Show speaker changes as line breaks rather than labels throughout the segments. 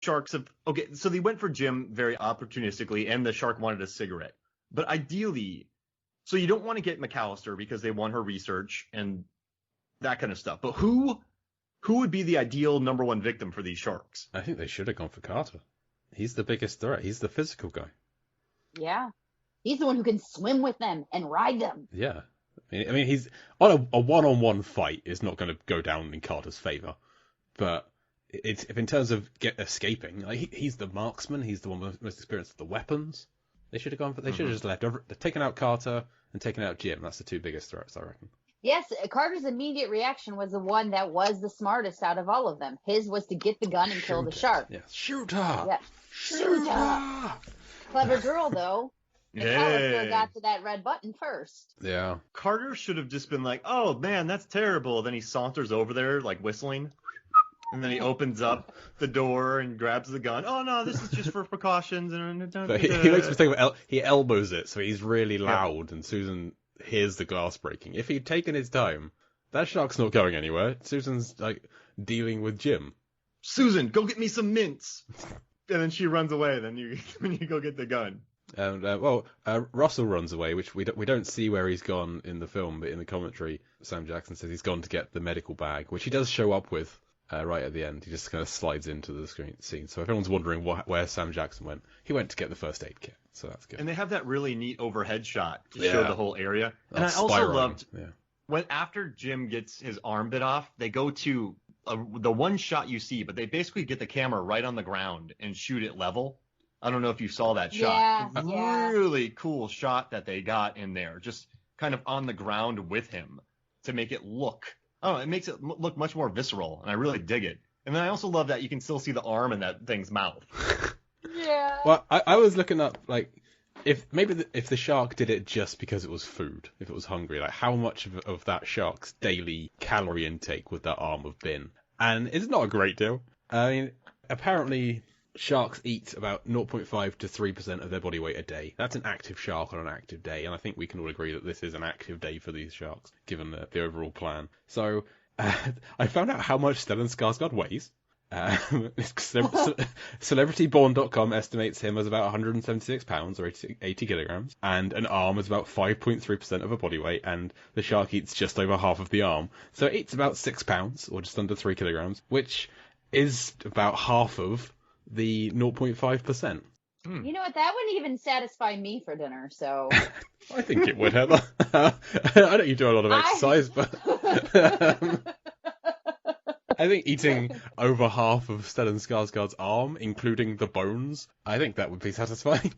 sharks have... Okay, so they went for Jim very opportunistically, and the shark wanted a cigarette. But ideally... So you don't want to get McAllister because they want her research and that kind of stuff. But who would be the ideal number one victim for these sharks?
I think they should have gone for Carter. He's the biggest threat. He's the physical guy.
Yeah. He's the one who can swim with them and ride them.
Yeah. I mean, he's on a one-on-one fight is not going to go down in Carter's favor, but it's if in terms of escaping, like, he's the marksman. He's the one with most experience with the weapons. They should have gone for. They should have just left. They've taken out Carter and taken out Jim. That's the two biggest threats, I reckon.
Yes, Carter's immediate reaction was the one that was the smartest out of all of them. His was to get the gun and kill the shark.
Yeah, shoot her.
Yeah. Shoot her. Clever girl, though. McAllister got to that red button first.
Yeah.
Carter should have just been like, "Oh man, that's terrible." Then he saunters over there, like whistling, and then he opens up the door and grabs the gun. "Oh no, this is just for precautions."
But he makes a mistake. He elbows it, so he's really loud, and Susan hears the glass breaking. If he'd taken his time, that shark's not going anywhere. Susan's like dealing with Jim.
"Susan, go get me some mints." And then she runs away. Then when you go get the gun.
And Russell runs away, which we don't see where he's gone in the film, but in the commentary, Sam Jackson says he's gone to get the medical bag, which he does show up with right at the end. He just kind of slides into the scene. So if anyone's wondering where Sam Jackson went, he went to get the first aid kit. So that's good.
And they have that really neat overhead shot to show the whole area. And I
spiraling.
also loved when after Jim gets his arm bit off, they go to the one shot you see, but they basically get the camera right on the ground and shoot it level. I don't know if you saw that shot.
Yeah.
Really cool shot that they got in there, just kind of on the ground with him to make it look. Oh, it makes it look much more visceral, and I really dig it. And then I also love that you can still see the arm in that thing's mouth.
Yeah.
Well, I was looking up, like, if the shark did it just because it was food, if it was hungry, like how much of that shark's daily calorie intake would that arm have been? And it's not a great deal. I mean, apparently sharks eat about 0.5 to 3% of their body weight a day. That's an active shark on an active day, and I think we can all agree that this is an active day for these sharks, given the overall plan. So I found out how much Stellan Skarsgård weighs. CelebrityBorn.com estimates him as about 176 pounds or 80 kilograms, and an arm is about 5.3% of a body weight, and the shark eats just over half of the arm. So it eats about 6 pounds, or just under 3 kilograms, which is about half of the 0.5%.
You know what? That wouldn't even satisfy me for dinner, so...
I think it would, Heather. I know you do a lot of exercise, but... I think eating over half of Stellan Skarsgård's arm, including the bones, I think that would be satisfying.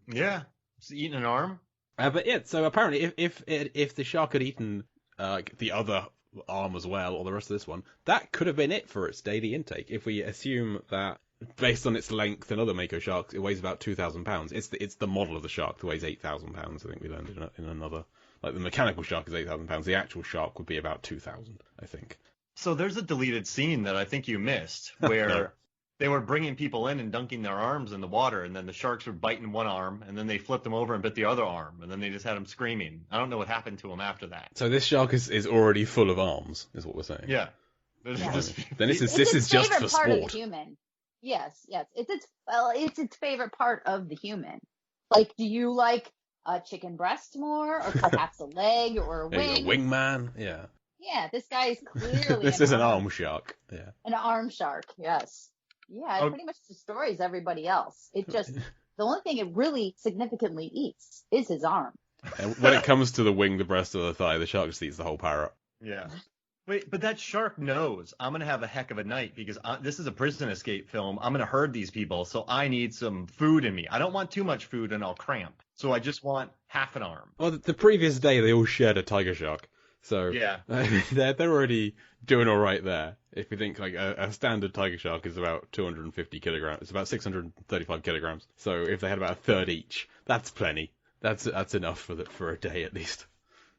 Yeah, just eating an arm.
But yeah, so apparently if the shark had eaten the other arm as well, or the rest of this one, that could have been it for its daily intake. If we assume that, based on its length and other mako sharks, it weighs about 2,000 pounds. It's the model of the shark that weighs 8,000 pounds. I think we learned in another. Like the mechanical shark is 8,000 pounds. The actual shark would be about 2,000, I think.
So there's a deleted scene that I think you missed where they were bringing people in and dunking their arms in the water, and then the sharks were biting one arm, and then they flipped them over and bit the other arm, and then they just had them screaming. I don't know what happened to them after that.
So this shark is already full of arms, is what we're saying.
Yeah.
Then this is just for sport.
Of the human. Yes. It's its favorite part of the human. Like, do you like a chicken breast more, or perhaps a leg or a wing?
A wingman, yeah.
Yeah, this guy is clearly
this is an arm shark. Yeah.
An arm shark, yes. Yeah, it pretty much destroys everybody else. It just, the only thing it really significantly eats is his arm.
And when it comes to the wing, the breast, or the thigh, the shark just eats the whole parrot.
Yeah. Wait, but that shark knows I'm going to have a heck of a night because this is a prison escape film. I'm going to herd these people, so I need some food in me. I don't want too much food and I'll cramp. So I just want half an arm.
Well, the previous day they all shared a tiger shark. So
yeah,
they're already doing all right there. If you think like a standard tiger shark is about 250 kilograms, it's about 635 kilograms. So if they had about a third each, that's plenty. That's enough for a day at least.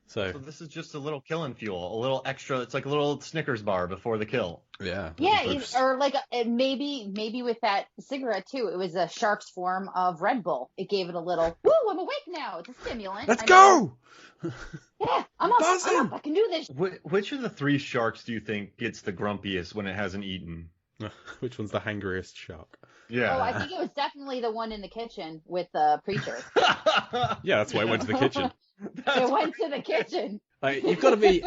So
this is just a little killing fuel, a little extra. It's like a little Snickers bar before the kill.
Yeah.
Yeah, or like maybe with that cigarette too. It was a shark's form of Red Bull. It gave it a little. Woo! I'm awake now. It's a stimulant.
Let's go.
Yeah, I'm up. I can do this.
Which of the three sharks do you think gets the grumpiest when it hasn't eaten?
Which one's the hangriest shark?
Yeah.
Oh, I think it was definitely the one in the kitchen with Preacher.
Yeah, that's why I went to the kitchen.
It went to the kitchen.
Like, you've got to be,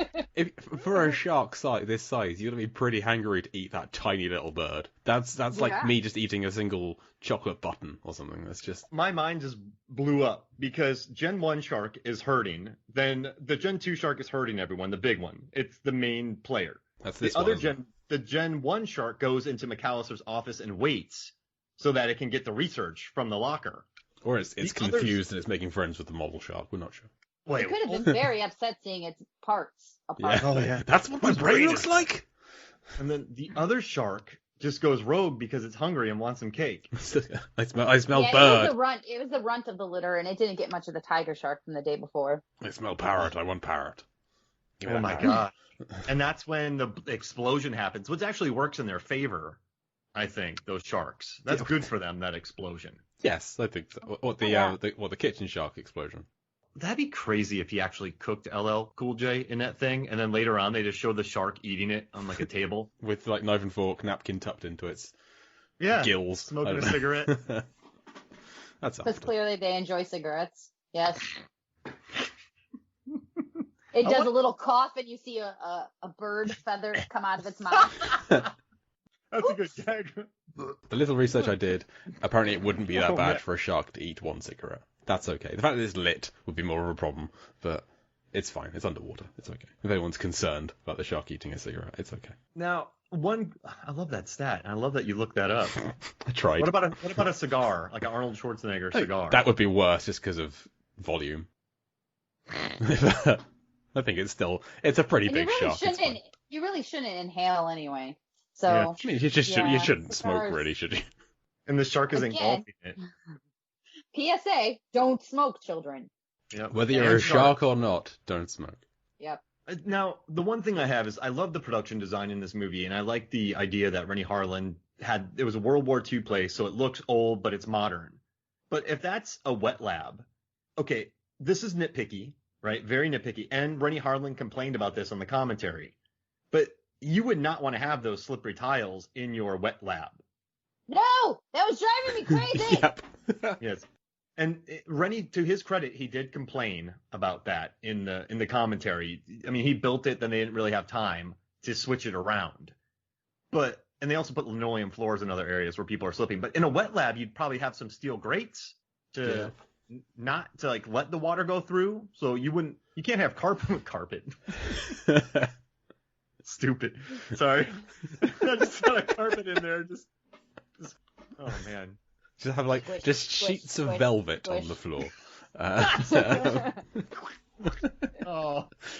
for a shark this size, you've got to be pretty hungry to eat that tiny little bird. That's like me just eating a single chocolate button or something. That's just...
My mind just blew up because Gen 1 shark is hurting. Then the Gen 2 shark is hurting everyone, the big one. It's the main player.
That's this
the
one,
other the Gen 1 shark goes into McAllister's office and waits so that it can get the research from the locker.
Or it's confused and it's making friends with the model shark. We're not sure.
Wait,
it could have been very upset seeing its parts apart.
Oh, yeah.
That's what my brain looks like!
And then the other shark just goes rogue because it's hungry and wants some cake.
I smell
Yeah,
bird.
It was the runt of the litter, and it didn't get much of the tiger shark from the day before.
I smell parrot. I want parrot.
Oh my god. And that's when the explosion happens, which actually works in their favor, I think, those sharks. That's good for them, that explosion.
Yes, I think so. What the kitchen shark explosion.
That'd be crazy if he actually cooked LL Cool J in that thing, and then later on they just show the shark eating it on like a table.
With like knife and fork, napkin tucked into its gills.
Smoking a cigarette.
That's
because clearly they enjoy cigarettes. Yes. It does a little cough, and you see a bird feather come out of its mouth.
That's a good gag.
The little research I did, apparently it wouldn't be that bad for a shark to eat one cigarette. That's okay. The fact that it's lit would be more of a problem, but it's fine. It's underwater. It's okay. If anyone's concerned about the shark eating a cigarette, it's okay.
Now, I love that stat. I love that you looked that up.
I tried.
What about a cigar, like an Arnold Schwarzenegger cigar?
That would be worse just because of volume. I think it's a pretty big shark.
You really shouldn't inhale anyway. So
I mean, you shouldn't smoke, really, should you?
And the shark is engulfing it.
PSA: don't smoke, children.
Yep.
Whether you're a shark or not, don't smoke.
Yep.
Now, the one thing I have is I love the production design in this movie, and I like the idea that Rennie Harlan it was a World War II place, so it looks old, but it's modern. But if that's a wet lab, okay, this is nitpicky, right? Very nitpicky. And Rennie Harlan complained about this on the commentary. But you would not want to have those slippery tiles in your wet lab.
No, that was driving me crazy.
Yep.
Yes. And Rennie, to his credit, he did complain about that in the commentary. I mean, he built it, then they didn't really have time to switch it around. And they also put linoleum floors in other areas where people are slipping. But in a wet lab, you'd probably have some steel grates to not to like let the water go through. So you can't have carpet. Stupid. Sorry. I just had a carpet in there. Just oh man.
Just have sheets of velvet on the floor.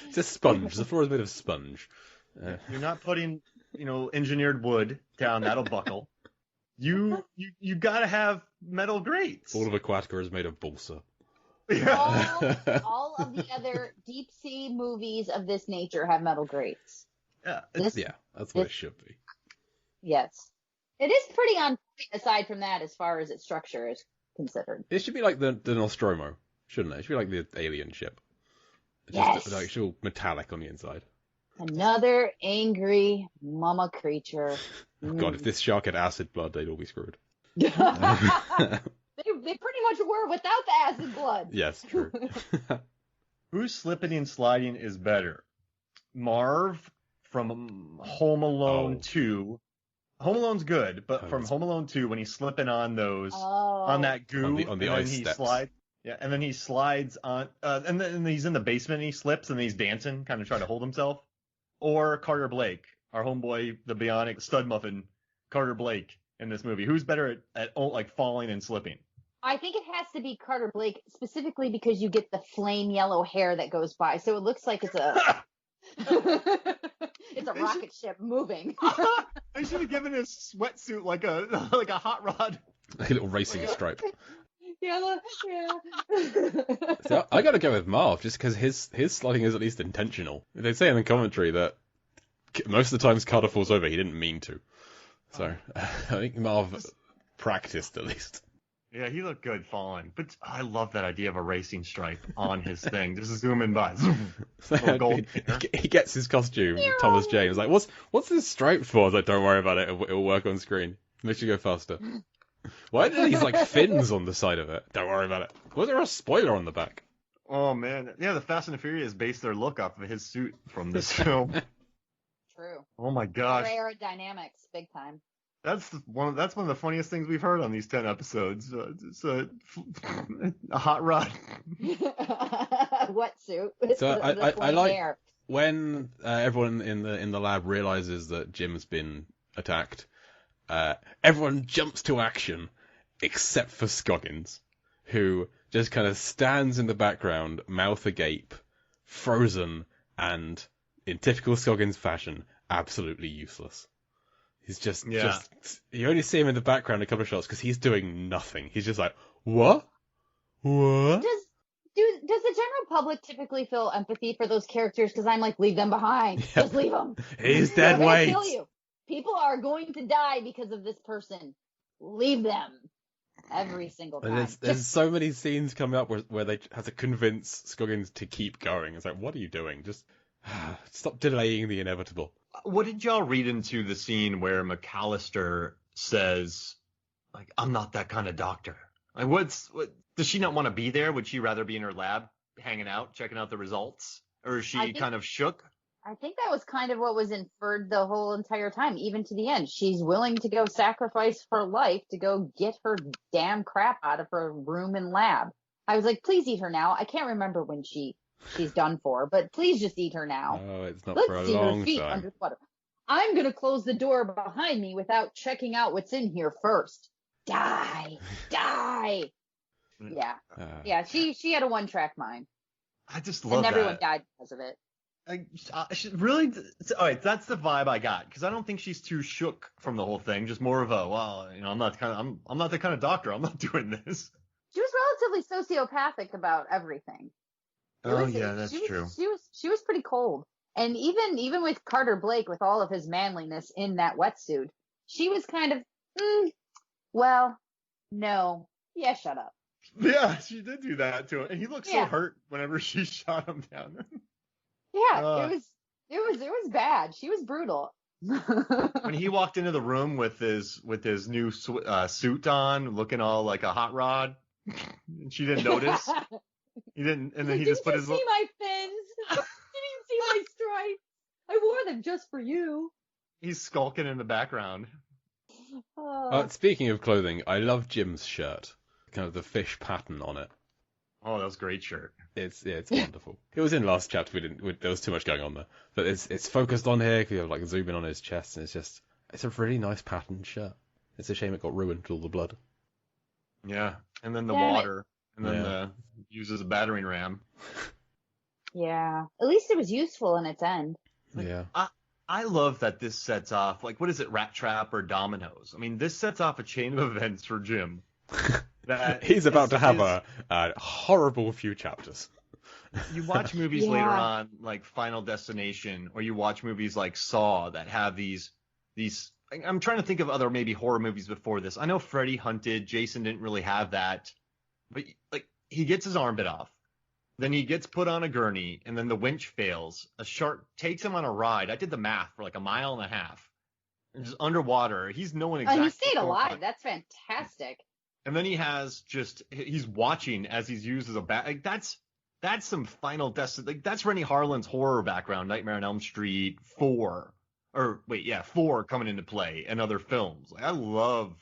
It's a sponge. The floor is made of sponge.
You're not putting, engineered wood down. That'll buckle. You gotta have metal grates.
All of Aquatica is made of balsa.
All of the other deep sea movies of this nature have metal grates.
Yeah,
that's what it should be.
Yes. It is pretty on point aside from that as far as its structure is considered.
It should be like the Nostromo, shouldn't it? It should be like the alien ship.
Yes.
Just actual metallic on the inside.
Another angry mama creature.
Oh God, if this shark had acid blood, they'd all be screwed.
They pretty much were without the acid blood.
Yes, true.
Who's slipping and sliding is better? Marv from Home Alone 2. Home Alone's good, but from Home Alone 2, when he's slipping on those, on that goo,
on the ice steps.
And then he slides on, and then he's in the basement and he slips and he's dancing, kind of trying to hold himself. Or Carter Blake, our homeboy, the bionic stud muffin, Carter Blake in this movie. Who's better at like falling and slipping?
I think it has to be Carter Blake, specifically because you get the flame yellow hair that goes by, so it looks like it's a it's a rocket ship moving.
I should have given his sweatsuit like a hot rod,
like a little racing stripe.
Yeah.
So I gotta go with Marv just because his sliding is at least intentional. They say in the commentary that most of the times Carter falls over, he didn't mean to. So I think Marv practiced at least.
Yeah, he looked good falling. But I love that idea of a racing stripe on his thing. Just zooming by.
He gets his costume, Thomas James. Like, what's this stripe for? I was like, don't worry about it. It'll work on screen. Makes you go faster. Why did these like fins on the side of it? Don't worry about it. Was there a spoiler on the back?
Oh man, yeah, the Fast and the Furious based their look off of his suit from this film.
True.
Oh my gosh,
Aerodynamics, big time.
that's one of the funniest things we've heard on these 10 episodes. It's a hot rod.
Wetsuit.
So I
flame
like
hair.
when everyone in the lab realizes that Jim's been attacked. Everyone jumps to action, except for Scoggins, who just kind of stands in the background, mouth agape, frozen, and, in typical Scoggins fashion, absolutely useless. He's just you only see him in the background a couple of shots because he's doing nothing. He's just like, what? What?
Does the general public typically feel empathy for those characters? Because I'm like, leave them behind.
Yeah.
Just leave them.
He's dead
They're gonna
weight.
kill you. People are going to die because of this person. Leave them. Every single time.
And there's so many scenes coming up where they have to convince Scoggins to keep going. It's like, what are you doing? Just stop delaying the inevitable.
What did y'all read into the scene where McAllister says, like, I'm not that kind of doctor? Like, what does she not want to be there? Would she rather be in her lab, hanging out, checking out the results? Or is she kind of shook?
I think that was kind of what was inferred the whole entire time, even to the end. She's willing to go sacrifice her life to go get her damn crap out of her room and lab. I was like, please eat her now. I can't remember when she's done for, but please just eat her now.
Oh, it's not
Let's
for a
see
long
her feet
time.
under sweater. I'm going to close the door behind me without checking out what's in here first. Die. Die. Yeah. Yeah, she had a one-track mind.
I just love that.
And everyone died because of it.
Really? All right, that's the vibe I got, because I don't think she's too shook from the whole thing. Just more of a, well, I'm not the kind of doctor. I'm not doing this.
She was relatively sociopathic about everything.
That's true.
She was pretty cold, and even with Carter Blake, with all of his manliness in that wetsuit, she was kind of, well, no, yeah, shut up.
Yeah, she did do that to him, and he looked so hurt whenever she shot him down.
Yeah, it was bad. She was brutal.
When he walked into the room with his new suit on, looking all like a hot rod, and she didn't notice. He didn't, and then he just put his.
Did you see my fins? Did you see my stripes? I wore them just for you.
He's skulking in the background.
Speaking of clothing, I love Jim's shirt. Kind of the fish pattern on it.
Oh, that was a great shirt.
It's wonderful. It was in last chapter. There was too much going on there, but it's focused on here. You have like zooming on his chest, and it's a really nice patterned shirt. It's a shame it got ruined with all the blood.
Yeah, and then the water, and then uses a battering ram.
Yeah, at least it was useful in its end.
Yeah.
I love that this sets off, like, what is it, Rat Trap or Dominoes? I mean, this sets off a chain of events for Jim.
He's about to have a horrible few chapters.
You watch movies later on, like Final Destination, or you watch movies like Saw that have these. I'm trying to think of other maybe horror movies before this. I know Freddy hunted. Jason didn't really have that, but like he gets his arm bit off, then he gets put on a gurney, and then the winch fails. A shark takes him on a ride. I did the math for like a mile and a half. And just underwater. He's knowing exactly.
Oh, he stayed alive. That's fantastic.
And then he's watching as he's used as a bat. Like that's some Final Destination. Like that's Rennie Harlan's horror background, Nightmare on Elm Street 4. 4 coming into play and other films. Like I love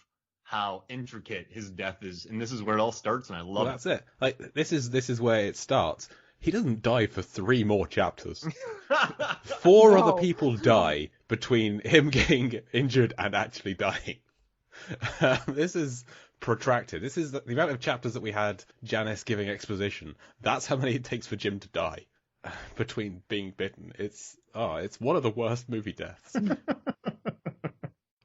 how intricate his death is, and this is where it all starts, and I love it.
That's it. Like this is where it starts. He doesn't die for 3 more chapters. 4 other people die between him getting injured and actually dying. This is protracted. This is the amount of chapters that we had Janice giving exposition. That's how many it takes for Jim to die between being bitten. It's one of the worst movie deaths.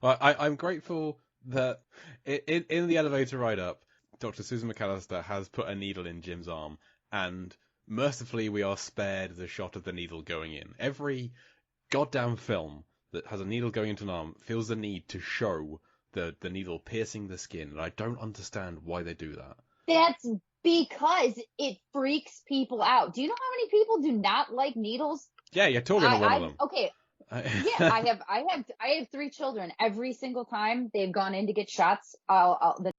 I'm grateful that in the elevator ride up, Dr. Susan McAllister has put a needle in Jim's arm, and mercifully we are spared the shot of the needle going in. Every goddamn film that has a needle going into an arm feels the need to show the needle piercing the skin, and I don't understand why they do that.
That's because it freaks people out. Do you know how many people do not like needles?
Yeah, you're talking to one of them.
Okay, Yeah, I have 3 children. Every single time they've gone in to get shots, the